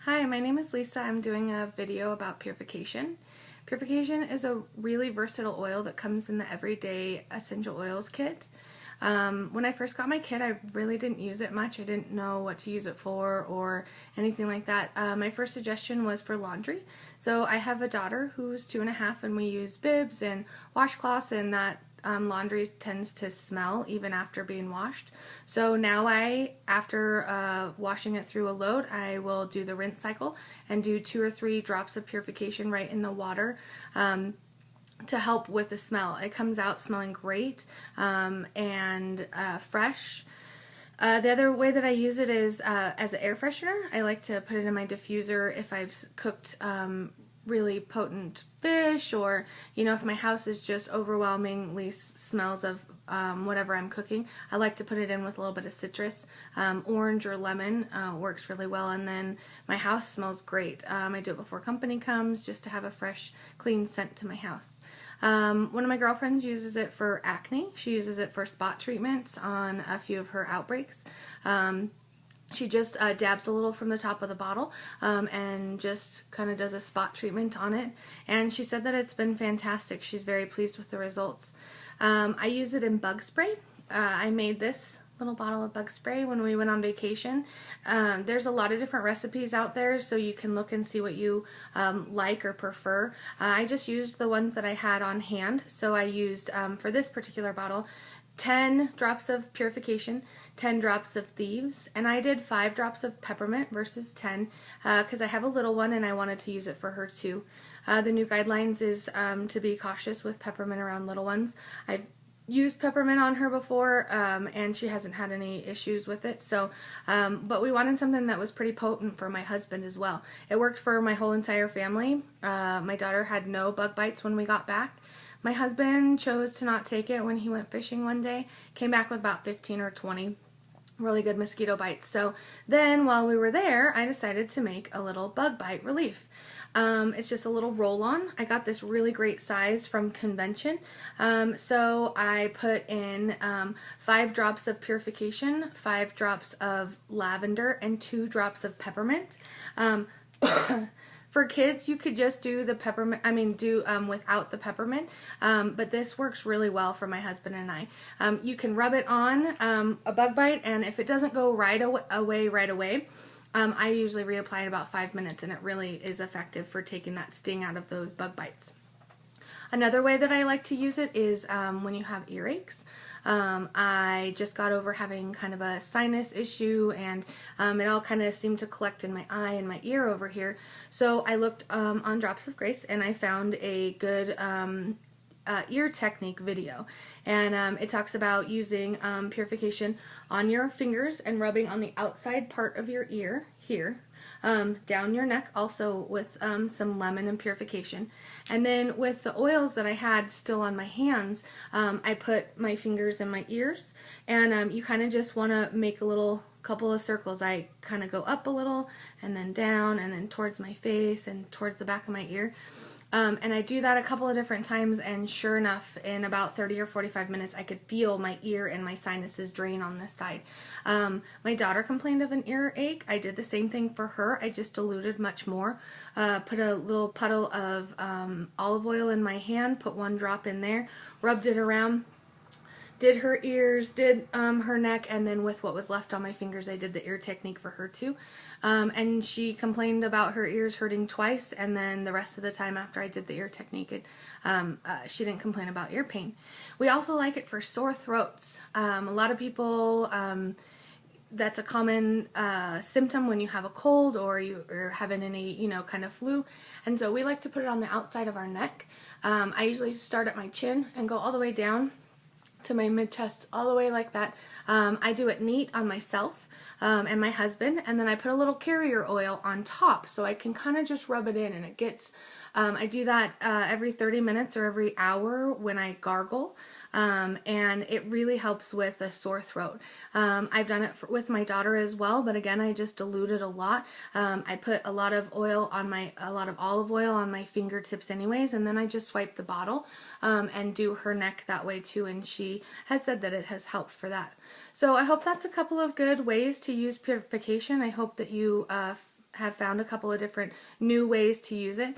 Hi, my name is Lisa. I'm doing a video about Purification. Purification is a really versatile oil that comes in the everyday essential oils kit. When I first got my kit, I really didn't use it much. I didn't know what to use it for or anything like that. My first suggestion was for laundry. So I have a daughter who's 2.5 and we use bibs and washcloths, and that laundry tends to smell even after being washed. So now after washing it through a load, I will do the rinse cycle and do 2 or 3 drops of Purification right in the water to help with the smell. It comes out smelling great and fresh. The other way that I use it is as an air freshener. I like to put it in my diffuser if I've cooked really potent fish, or if my house is just overwhelmingly smells of whatever I'm cooking. I like to put it in with a little bit of citrus. Orange or lemon works really well, and then my house smells great. I do it before company comes just to have a fresh, clean scent to my house. One of my girlfriends uses it for acne. She uses it for spot treatments on a few of her outbreaks. She just dabs a little from the top of the bottle and just kind of does a spot treatment on it. And she said that it's been fantastic. She's very pleased with the results. I use it in bug spray. I made this little bottle of bug spray when we went on vacation. There's a lot of different recipes out there, so you can look and see what you like or prefer. I just used the ones that I had on hand. So I used, for this particular bottle, 10 drops of Purification, 10 drops of Thieves, and I did 5 drops of peppermint versus 10 because I have a little one and I wanted to use it for her too. The new guidelines is to be cautious with peppermint around little ones. I've used peppermint on her before and she hasn't had any issues with it, so but we wanted something that was pretty potent for my husband as well. It worked for my whole entire family. My daughter had no bug bites when we got back. My husband chose to not take it when he went fishing one day. Came back with about 15 or 20 really good mosquito bites. So then while we were there, I decided to make a little bug bite relief. It's just a little roll-on. I got this really great size from Convention. So I put in 5 drops of Purification, 5 drops of lavender, and 2 drops of peppermint. For kids, you could just do the peppermint, without the peppermint, but this works really well for my husband and I. You can rub it on a bug bite, and if it doesn't go right away, I usually reapply in about 5 minutes, and it really is effective for taking that sting out of those bug bites. Another way that I like to use it is when you have earaches. I just got over having kind of a sinus issue, and it all kind of seemed to collect in my eye and my ear over here. So I looked on Drops of Grace, and I found a good ear technique video, and it talks about using Purification on your fingers and rubbing on the outside part of your ear here, down your neck also with some lemon and Purification. And then with the oils that I had still on my hands, I put my fingers in my ears, and you kind of just want to make a little couple of circles. I kind of go up a little and then down and then towards my face and towards the back of my ear. And I do that a couple of different times, and sure enough, in about 30 or 45 minutes, I could feel my ear and my sinuses drain on this side. My daughter complained of an earache. I did the same thing for her. I just diluted much more. Put a little puddle of olive oil in my hand, put 1 drop in there, rubbed it around, did her ears, did her neck, and then with what was left on my fingers, I did the ear technique for her too. And she complained about her ears hurting twice, and then the rest of the time after I did the ear technique, she didn't complain about ear pain. We also like it for sore throats. A lot of people, that's a common symptom when you have a cold or you're having any, kind of flu. And so we like to put it on the outside of our neck. I usually start at my chin and go all the way down to my mid-chest, all the way like that. I do it neat on myself and my husband, and then I put a little carrier oil on top so I can kind of just rub it in, and it gets, I do that every 30 minutes or every hour when I gargle, and it really helps with a sore throat. I've done it with my daughter as well, but again, I just dilute it a lot. I put a lot of olive oil on my fingertips anyways, and then I just swipe the bottle and do her neck that way too, and she has said that it has helped for that. So I hope that's a couple of good ways to use Purification. I hope that you have found a couple of different new ways to use it.